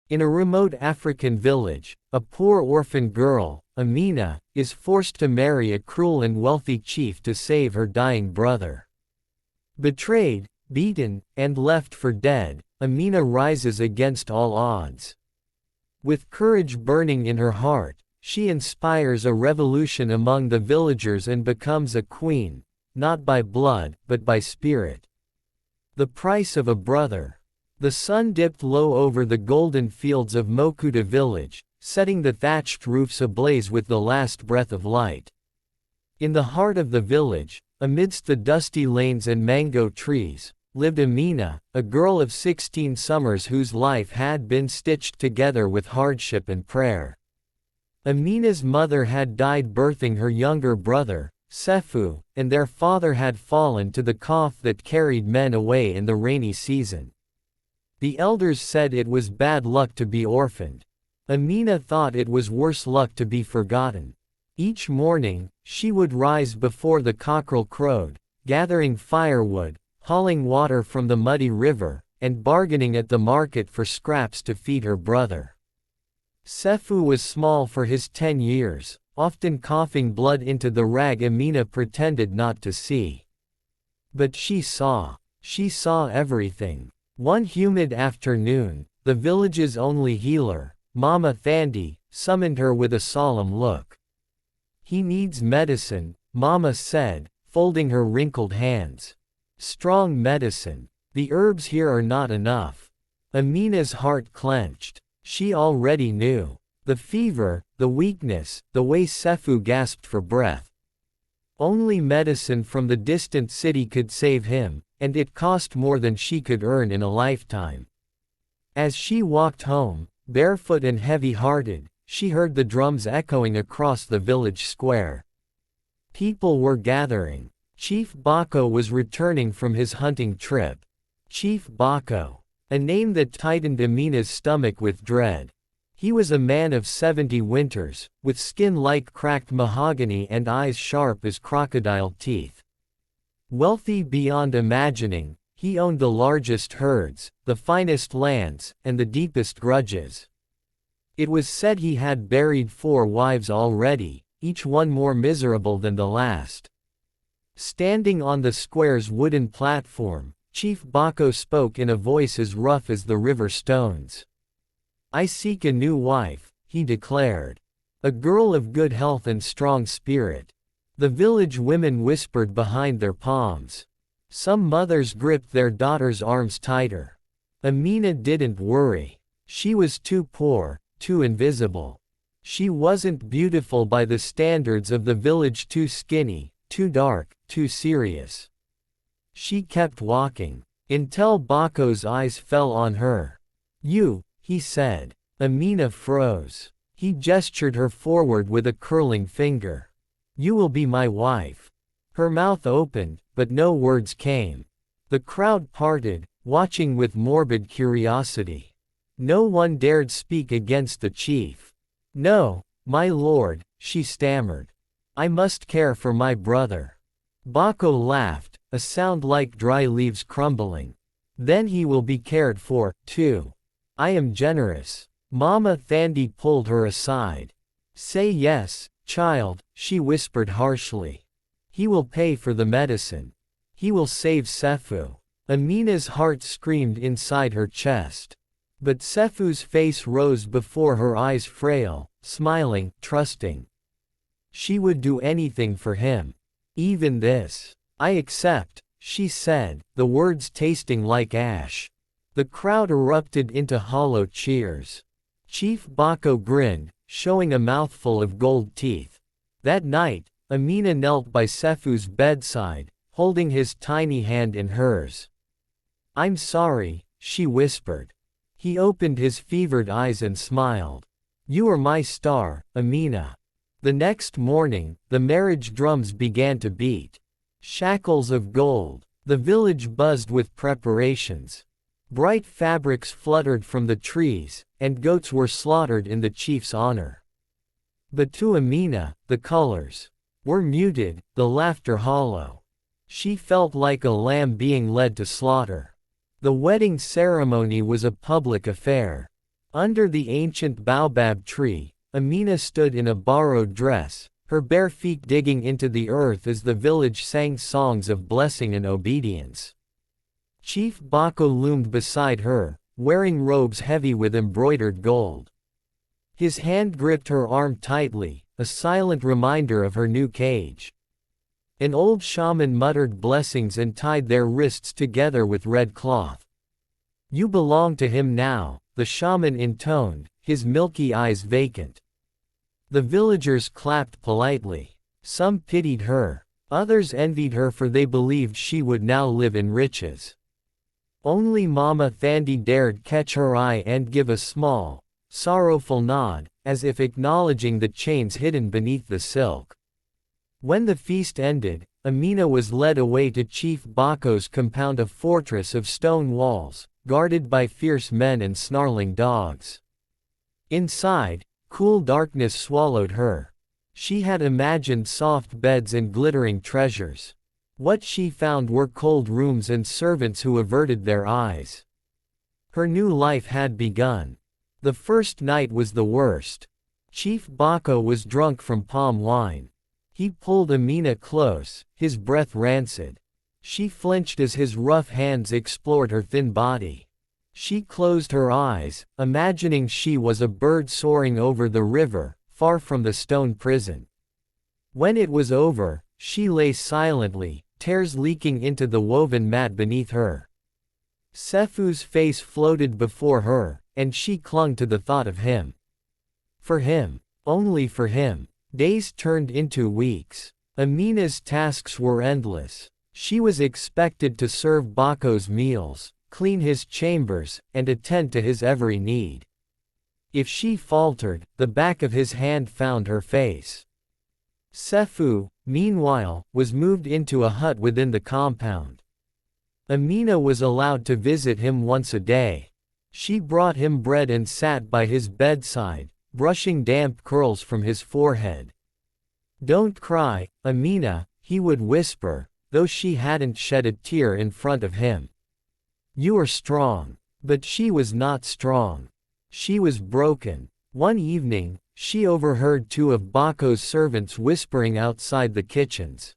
In a remote African village, a poor orphan girl, Amina, is forced to marry a cruel and wealthy chief to save her dying brother. Betrayed, beaten, and left for dead, Amina rises against all odds. With courage burning in her heart, she inspires a revolution among the villagers and becomes a queen, not by blood, but by spirit. The price of a brother. The sun dipped low over the golden fields of Mokuta village, setting the thatched roofs ablaze with the last breath of light. In the heart of the village, amidst the dusty lanes and mango trees, lived Amina, a girl of 16 summers whose life had been stitched together with hardship and prayer. Amina's mother had died birthing her younger brother, Sefu, and their father had fallen to the cough that carried men away in the rainy season. The elders said it was bad luck to be orphaned. Amina thought it was worse luck to be forgotten. Each morning, she would rise before the cockerel crowed, gathering firewood, hauling water from the muddy river, and bargaining at the market for scraps to feed her brother. Sefu was small for his 10 years, often coughing blood into the rag Amina pretended not to see. But she saw everything. One humid afternoon, the village's only healer, Mama Thandi, summoned her with a solemn look. "He needs medicine," Mama said, folding her wrinkled hands. "Strong medicine. The herbs here are not enough." Amina's heart clenched. She already knew. The fever, the weakness, the way Sefu gasped for breath. Only medicine from the distant city could save him, and it cost more than she could earn in a lifetime. As she walked home, barefoot and heavy-hearted, she heard the drums echoing across the village square. People were gathering. Chief Bako was returning from his hunting trip. Chief Bako. A name that tightened Amina's stomach with dread. He was a man of 70 winters, with skin like cracked mahogany and eyes sharp as crocodile teeth. Wealthy beyond imagining, he owned the largest herds, the finest lands, and the deepest grudges. It was said he had buried 4 wives already, each one more miserable than the last. Standing on the square's wooden platform, Chief Bako spoke in a voice as rough as the river stones. "I seek a new wife," he declared. "A girl of good health and strong spirit." The village women whispered behind their palms. Some mothers gripped their daughters' arms tighter. Amina didn't worry. She was too poor, too invisible. She wasn't beautiful by the standards of the village, too skinny, too dark, too serious. She kept walking, until Bako's eyes fell on her. "You," he said. Amina froze. He gestured her forward with a curling finger. "You will be my wife." Her mouth opened, but no words came. The crowd parted, watching with morbid curiosity. No one dared speak against the chief. "No, my lord," she stammered. "I must care for my brother." Bako laughed, a sound like dry leaves crumbling. "Then he will be cared for, too. I am generous." Mama Thandi pulled her aside. "Say yes, child," she whispered harshly. "He will pay for the medicine. He will save Sefu." Amina's heart screamed inside her chest. But Sefu's face rose before her eyes, frail, smiling, trusting. She would do anything for him. "Even this. I accept," she said, the words tasting like ash. The crowd erupted into hollow cheers. Chief Bako grinned, showing a mouthful of gold teeth. That night, Amina knelt by Sefu's bedside, holding his tiny hand in hers. "I'm sorry," she whispered. He opened his fevered eyes and smiled. "You are my star, Amina." The next morning, the marriage drums began to beat. Shackles of gold. The village buzzed with preparations. Bright fabrics fluttered from the trees, and goats were slaughtered in the chief's honor. But to Amina, the colors were muted, the laughter hollow. She felt like a lamb being led to slaughter. The wedding ceremony was a public affair. Under the ancient baobab tree, Amina stood in a borrowed dress, her bare feet digging into the earth as the village sang songs of blessing and obedience. Chief Bako loomed beside her, wearing robes heavy with embroidered gold. His hand gripped her arm tightly, a silent reminder of her new cage. An old shaman muttered blessings and tied their wrists together with red cloth. "You belong to him now," the shaman intoned, his milky eyes vacant. The villagers clapped politely. Some pitied her. Others envied her, for they believed she would now live in riches. Only Mama Thandi dared catch her eye and give a small, sorrowful nod, as if acknowledging the chains hidden beneath the silk. When the feast ended, Amina was led away to Chief Bako's compound, a fortress of stone walls, guarded by fierce men and snarling dogs. Inside, cool darkness swallowed her. She had imagined soft beds and glittering treasures. What she found were cold rooms and servants who averted their eyes. Her new life had begun. The first night was the worst. Chief Bako was drunk from palm wine. He pulled Amina close, his breath rancid. She flinched as his rough hands explored her thin body. She closed her eyes, imagining she was a bird soaring over the river, far from the stone prison. When it was over, she lay silently, tears leaking into the woven mat beneath her. Sefu's face floated before her, and she clung to the thought of him. For him, only for him. Days turned into weeks. Amina's tasks were endless. She was expected to serve Bako's meals, clean his chambers, and attend to his every need. If she faltered, the back of his hand found her face. Sefu, meanwhile, was moved into a hut within the compound. Amina was allowed to visit him once a day. She brought him bread and sat by his bedside, brushing damp curls from his forehead. "Don't cry, Amina," he would whisper, though she hadn't shed a tear in front of him. "You are strong." But she was not strong. She was broken. One evening, she overheard two of Bako's servants whispering outside the kitchens.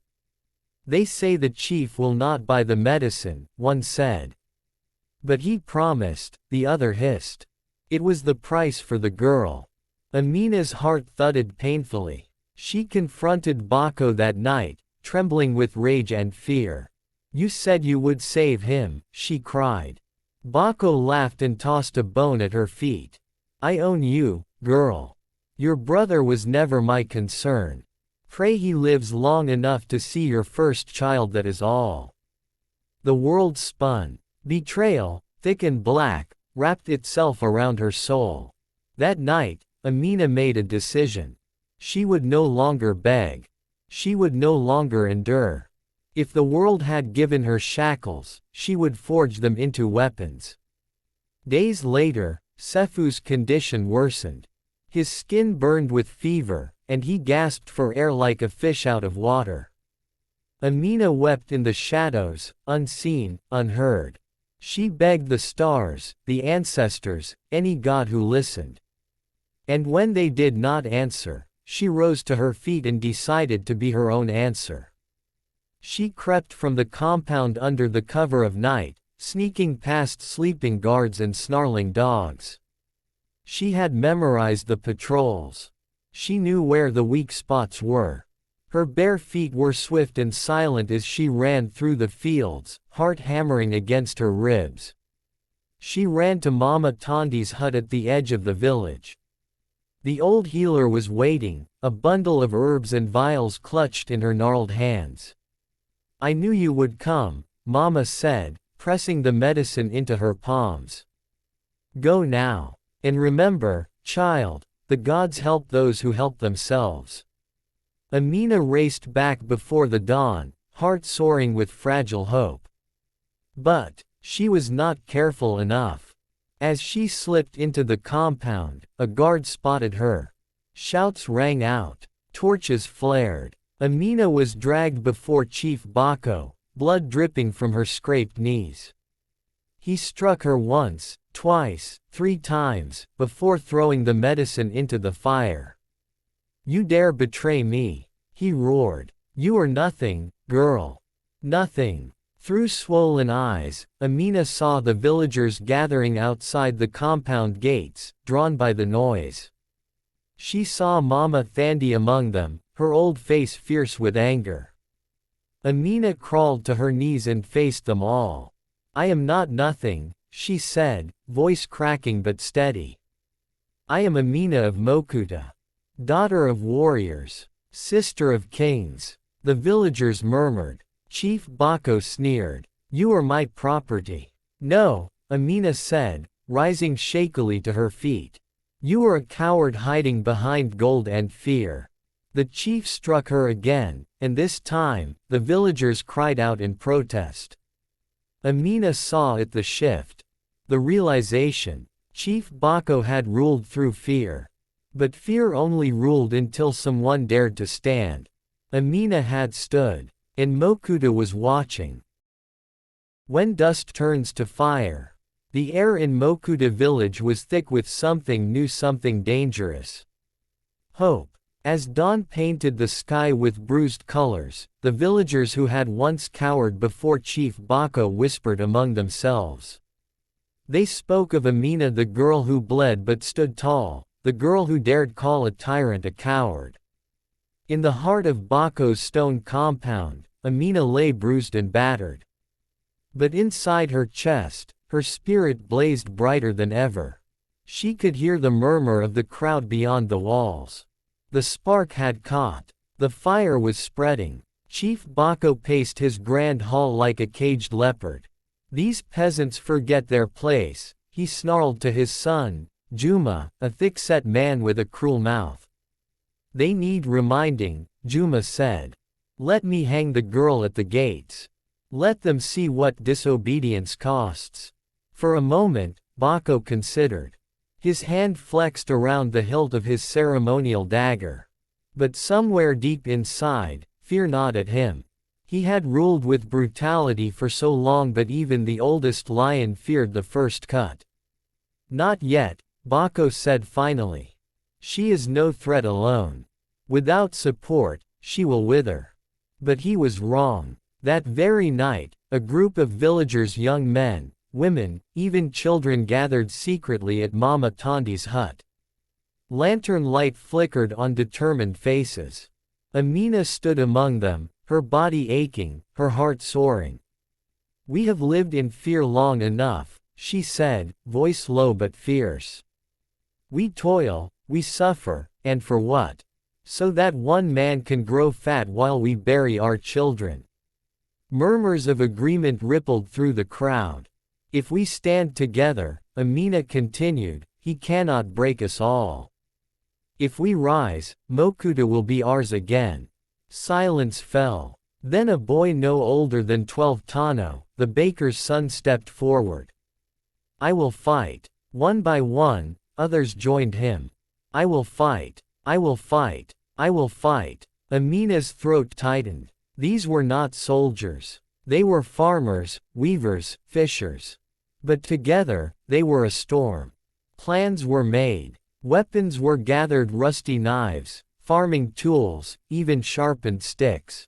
"They say the chief will not buy the medicine," one said. "But he promised," the other hissed. It was the price for the girl. Amina's heart thudded painfully. She confronted Bako that night, trembling with rage and fear. "You said you would save him," she cried. Bako laughed and tossed a bone at her feet. "I own you, girl. Your brother was never my concern. Pray he lives long enough to see your first child, that is all." The world spun. Betrayal, thick and black, wrapped itself around her soul. That night, Amina made a decision. She would no longer beg. She would no longer endure. If the world had given her shackles, she would forge them into weapons. Days later, Sefu's condition worsened. His skin burned with fever, and he gasped for air like a fish out of water. Amina wept in the shadows, unseen, unheard. She begged the stars, the ancestors, any god who listened. And when they did not answer, she rose to her feet and decided to be her own answer. She crept from the compound under the cover of night, sneaking past sleeping guards and snarling dogs. She had memorized the patrols. She knew where the weak spots were. Her bare feet were swift and silent as she ran through the fields, heart hammering against her ribs. She ran to Mama Tandi's hut at the edge of the village. The old healer was waiting, a bundle of herbs and vials clutched in her gnarled hands. "I knew you would come," Mama said, pressing the medicine into her palms. "Go now. And remember, child, the gods help those who help themselves." Amina raced back before the dawn, heart soaring with fragile hope. But she was not careful enough. As she slipped into the compound, a guard spotted her. Shouts rang out. Torches flared. Amina was dragged before Chief Bako, blood dripping from her scraped knees. He struck her once, twice, 3 times, before throwing the medicine into the fire. "You dare betray me," he roared. "You are nothing, girl. Nothing." Through swollen eyes, Amina saw the villagers gathering outside the compound gates, drawn by the noise. She saw Mama Thandi among them, her old face fierce with anger. Amina crawled to her knees and faced them all. "I am not nothing," she said, voice cracking but steady. "I am Amina of Mokuta. Daughter of warriors. Sister of kings." The villagers murmured. Chief Bako sneered. "You are my property." "No," Amina said, rising shakily to her feet. "You are a coward hiding behind gold and fear." The chief struck her again, and this time, the villagers cried out in protest. Amina saw it, the shift. The realization. Chief Bako had ruled through fear. But fear only ruled until someone dared to stand. Amina had stood. And Mokuta was watching. When dust turns to fire. The air in Mokuta village was thick with something new, something dangerous. Hope. As dawn painted the sky with bruised colors, the villagers who had once cowered before Chief Bako whispered among themselves. They spoke of Amina, the girl who bled but stood tall, the girl who dared call a tyrant a coward. In the heart of Bako's stone compound, Amina lay bruised and battered. But inside her chest, her spirit blazed brighter than ever. She could hear the murmur of the crowd beyond the walls. The spark had caught. The fire was spreading. Chief Bako paced his grand hall like a caged leopard. "These peasants forget their place," he snarled to his son, Juma, a thick-set man with a cruel mouth. "They need reminding," Juma said. "Let me hang the girl at the gates. Let them see what disobedience costs." For a moment, Bako considered. His hand flexed around the hilt of his ceremonial dagger. But somewhere deep inside, fear gnawed at him. He had ruled with brutality for so long, but even the oldest lion feared the first cut. "Not yet," Bako said finally. "She is no threat alone. Without support, she will wither." But he was wrong. That very night, a group of villagers, young men, women, even children, gathered secretly at Mama Tandi's hut. Lantern light flickered on determined faces. Amina stood among them, her body aching, her heart soaring. "We have lived in fear long enough," she said, voice low but fierce. "We toil, we suffer, and for what? So that one man can grow fat while we bury our children." Murmurs of agreement rippled through the crowd. "If we stand together," Amina continued, "he cannot break us all. If we rise, Mokuta will be ours again." Silence fell. Then a boy no older than 12 Tano, the baker's son, stepped forward. "I will fight." One by one, others joined him. "I will fight. I will fight. I will fight." Amina's throat tightened. These were not soldiers. They were farmers, weavers, fishers. But together, they were a storm. Plans were made. Weapons were gathered, rusty knives, farming tools, even sharpened sticks.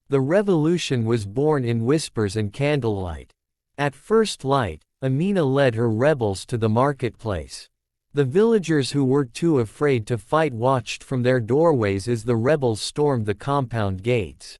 The revolution was born in whispers and candlelight. At first light, Amina led her rebels to the marketplace. The villagers who were too afraid to fight watched from their doorways as the rebels stormed the compound gates.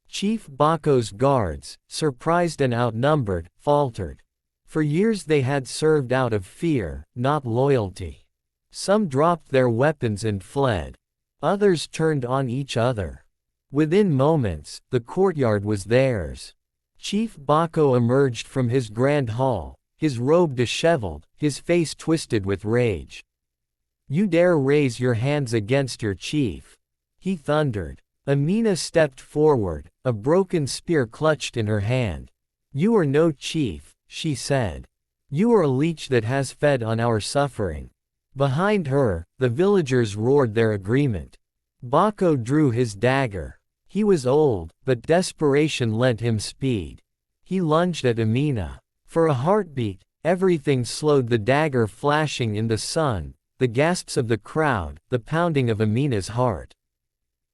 Chief Bako's guards, surprised and outnumbered, faltered. For years they had served out of fear, not loyalty. Some dropped their weapons and fled. Others turned on each other. Within moments, the courtyard was theirs. Chief Bako emerged from his grand hall, his robe disheveled, his face twisted with rage. "You dare raise your hands against your chief?" he thundered. Amina stepped forward, a broken spear clutched in her hand. "You are no chief," she said. "You are a leech that has fed on our suffering." Behind her, the villagers roared their agreement. Bako drew his dagger. He was old, but desperation lent him speed. He lunged at Amina. For a heartbeat, everything slowed, the dagger flashing in the sun, the gasps of the crowd, the pounding of Amina's heart.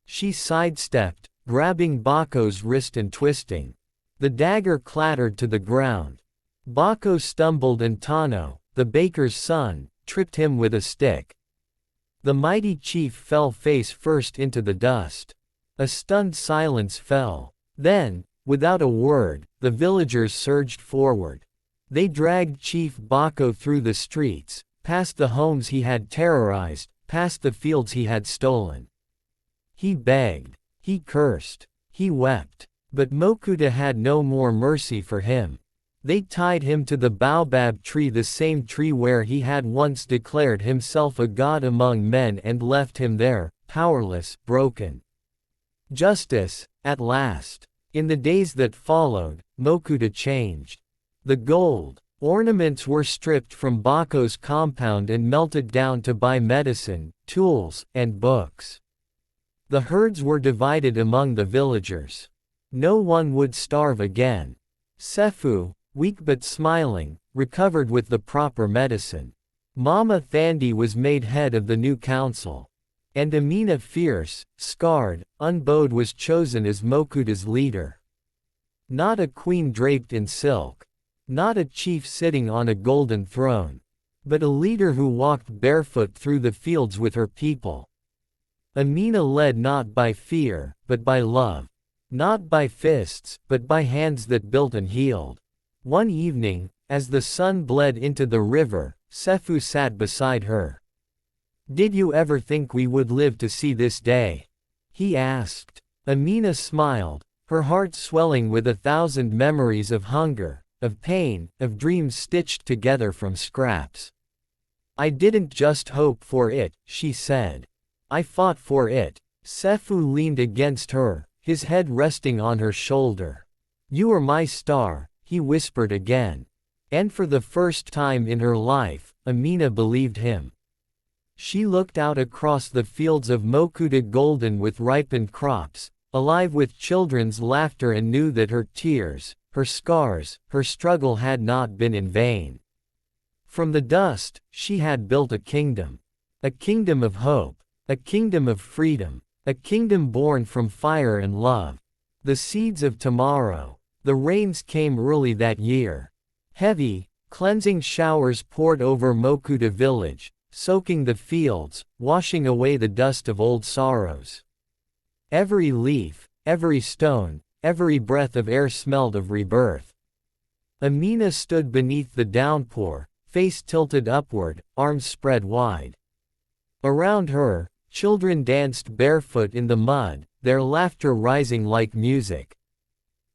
She sidestepped, grabbing Bako's wrist and twisting. The dagger clattered to the ground. Bako stumbled and Tano, the baker's son, tripped him with a stick. The mighty chief fell face first into the dust. A stunned silence fell. Then, without a word, the villagers surged forward. They dragged Chief Bako through the streets, past the homes he had terrorized, past the fields he had stolen. He begged, he cursed, he wept, but Mokuta had no more mercy for him. They tied him to the baobab tree, the same tree where he had once declared himself a god among men, and left him there, powerless, broken. Justice, at last. In the days that followed, Mokuta changed. The gold ornaments were stripped from Bako's compound and melted down to buy medicine, tools, and books. The herds were divided among the villagers. No one would starve again. Sefu, weak but smiling, recovered with the proper medicine. Mama Thandi was made head of the new council. And Amina, fierce, scarred, unbowed, was chosen as Mokuta's leader. Not a queen draped in silk. Not a chief sitting on a golden throne. But a leader who walked barefoot through the fields with her people. Amina led not by fear, but by love. Not by fists, but by hands that built and healed. One evening, as the sun bled into the river, Sefu sat beside her. "Did you ever think we would live to see this day?" he asked. Amina smiled, her heart swelling with 1,000 memories of hunger, of pain, of dreams stitched together from scraps. "I didn't just hope for it," she said. "I fought for it." Sefu leaned against her, his head resting on her shoulder. "You are my star," he whispered again. And for the first time in her life, Amina believed him. She looked out across the fields of Mokuta, golden with ripened crops, alive with children's laughter, and knew that her tears, her scars, her struggle had not been in vain. From the dust, she had built a kingdom of hope, a kingdom of freedom, a kingdom born from fire and love. The seeds of tomorrow. The rains came early that year. Heavy, cleansing showers poured over Mokuta village, soaking the fields, washing away the dust of old sorrows. Every leaf, every stone, every breath of air smelled of rebirth. Amina stood beneath the downpour, face tilted upward, arms spread wide. Around her, children danced barefoot in the mud, their laughter rising like music.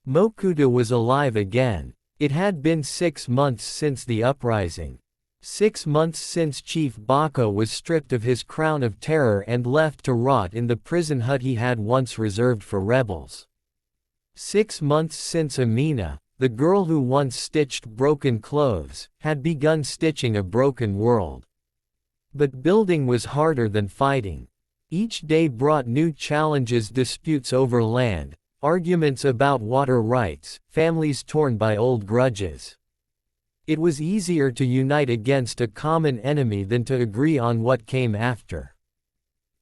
Mokuta was alive again. It had been 6 months since the uprising. 6 months since Chief Bako was stripped of his crown of terror and left to rot in the prison hut he had once reserved for rebels. 6 months since Amina, the girl who once stitched broken clothes, had begun stitching a broken world. But building was harder than fighting. Each day brought new challenges, disputes over land, arguments about water rights, families torn by old grudges. It was easier to unite against a common enemy than to agree on what came after.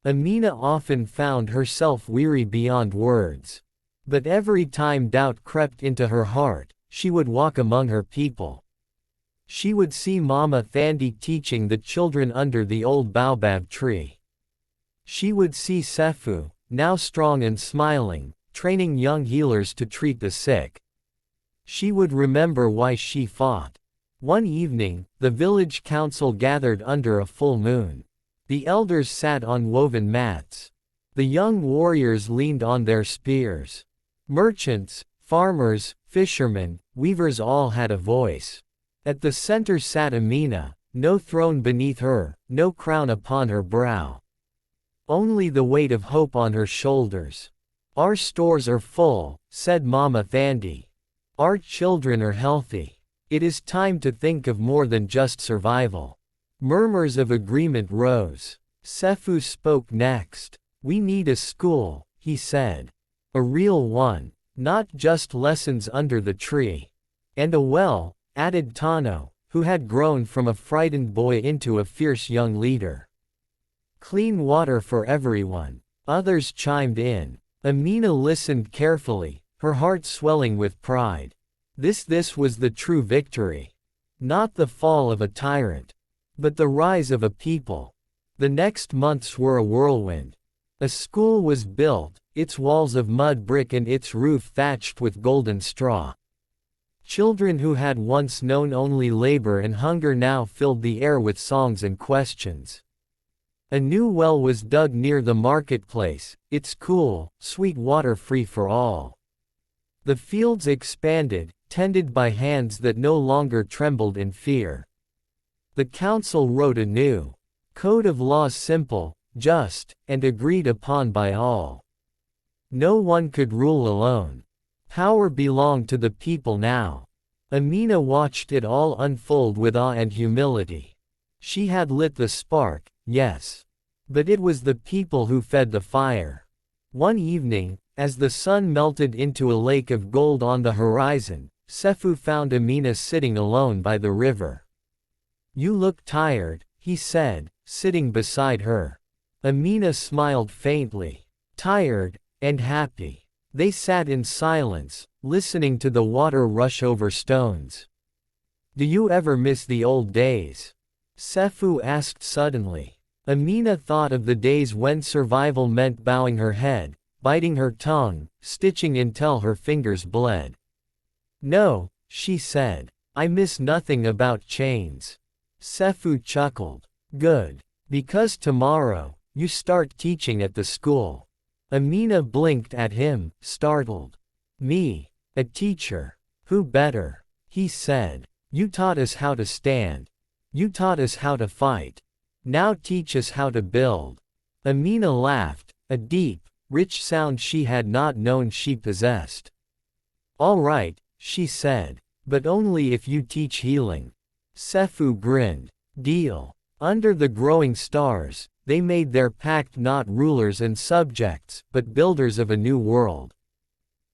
Amina often found herself weary beyond words. But every time doubt crept into her heart, she would walk among her people. She would see Mama Thandi teaching the children under the old baobab tree. She would see Sefu, now strong and smiling, training young healers to treat the sick. She would remember why she fought. One evening, the village council gathered under a full moon. The elders sat on woven mats. The young warriors leaned on their spears. Merchants, farmers, fishermen, weavers all had a voice. At the center sat Amina, no throne beneath her, no crown upon her brow. Only the weight of hope on her shoulders. "Our stores are full," said Mama Thandi. "Our children are healthy. It is time to think of more than just survival." Murmurs of agreement rose. Sefu spoke next. "We need a school," he said. "A real one. Not just lessons under the tree. And a well, added Tano, who had grown from a frightened boy into a fierce young leader. Clean water for everyone. Others chimed in. Amina listened carefully, her heart swelling with pride. This was the true victory. Not the fall of a tyrant, but the rise of a people. The next months were a whirlwind. A school was built, its walls of mud brick and its roof thatched with golden straw. Children who had once known only labor and hunger now filled the air with songs and questions. A new well was dug near the marketplace, its cool, sweet water free for all. The fields expanded, tended by hands that no longer trembled in fear. The council wrote a new code of laws, simple, just, and agreed upon by all. No one could rule alone. Power belonged to the people now. Amina watched it all unfold with awe and humility. She had lit the spark, yes. But it was the people who fed the fire. One evening, as the sun melted into a lake of gold on the horizon, Sefu found Amina sitting alone by the river. "You look tired," he said, sitting beside her. Amina smiled faintly. Tired, and happy. They sat in silence, listening to the water rush over stones. "Do you ever miss the old days?" Sefu asked suddenly. Amina thought of the days when survival meant bowing her head, biting her tongue, stitching until her fingers bled. "No," she said. "I miss nothing about chains." Sefu chuckled. "Good. Because tomorrow, you start teaching at the school." Amina blinked at him, startled. "Me? A teacher? Who better?" he said. "You taught us how to stand. You taught us how to fight. Now teach us how to build." Amina laughed, a deep, rich sound she had not known she possessed. "All right," she said. "But only if you teach healing." Sefu grinned. "Deal." Under the growing stars, they made their pact, not rulers and subjects, but builders of a new world.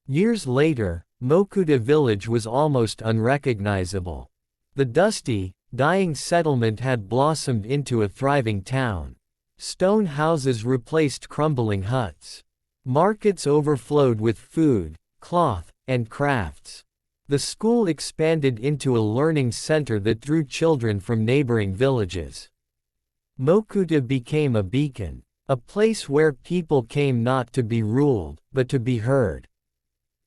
Years later, Mokuta village was almost unrecognizable. The dusty, dying settlement had blossomed into a thriving town. Stone houses replaced crumbling huts. Markets overflowed with food, cloth, and crafts. The school expanded into a learning center that drew children from neighboring villages. Mokuta became a beacon, a place where people came not to be ruled, but to be heard.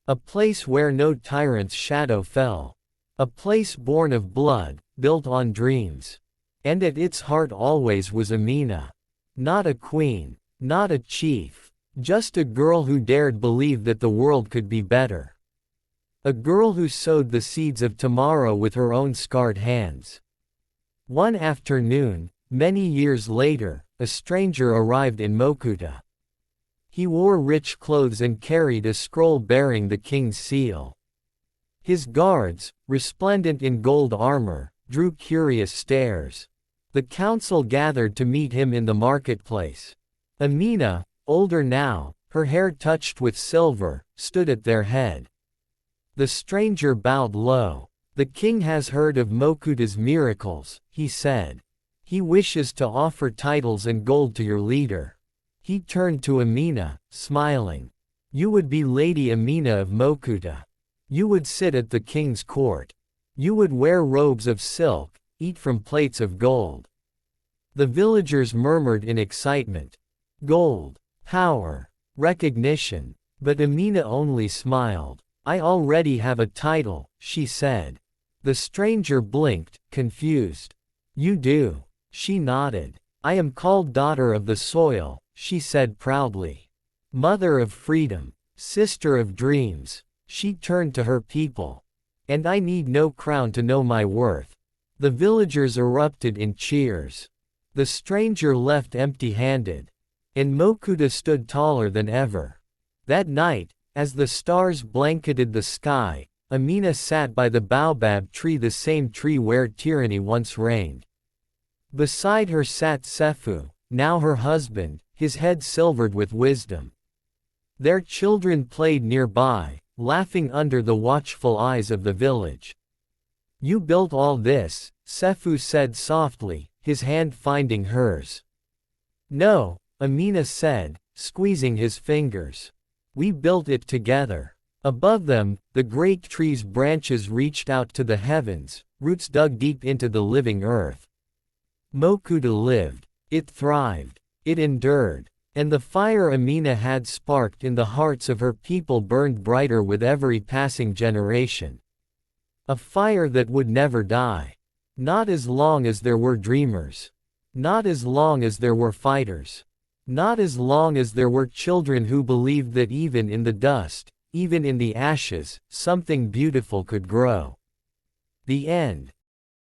A place where no tyrant's shadow fell. A place born of blood, built on dreams. And at its heart always was Amina. Not a queen, not a chief, just a girl who dared believe that the world could be better. A girl who sowed the seeds of tomorrow with her own scarred hands. One afternoon, many years later, a stranger arrived in Mokuta. He wore rich clothes and carried a scroll bearing the king's seal. His guards, resplendent in gold armor, drew curious stares. The council gathered to meet him in the marketplace. Amina, older now, her hair touched with silver, stood at their head. The stranger bowed low. "The king has heard of Mokuta's miracles," he said. "He wishes to offer titles and gold to your leader." He turned to Amina, smiling. "You would be Lady Amina of Mokuta. You would sit at the king's court. You would wear robes of silk, eat from plates of gold." The villagers murmured in excitement. Gold, power, recognition. But Amina only smiled. "I already have a title," she said. The stranger blinked, confused. "You do?" She nodded. "I am called Daughter of the Soil," she said proudly. "Mother of Freedom, Sister of Dreams." She turned to her people. "And I need no crown to know my worth." The villagers erupted in cheers. The stranger left empty-handed. And Mokuta stood taller than ever. That night, as the stars blanketed the sky, Amina sat by the baobab tree, the same tree where tyranny once reigned. Beside her sat Sefu, now her husband, his head silvered with wisdom. Their children played nearby, laughing under the watchful eyes of the village. You built all this, Sefu said softly, his hand finding hers. No, Amina said, squeezing his fingers. We built it together. Above them, the great tree's branches reached out to the heavens, roots dug deep into the living earth. Mokuta lived. It thrived. It endured. And the fire Amina had sparked in the hearts of her people burned brighter with every passing generation. A fire that would never die. Not as long as there were dreamers. Not as long as there were fighters. Not as long as there were children who believed that even in the dust, even in the ashes, something beautiful could grow. The end.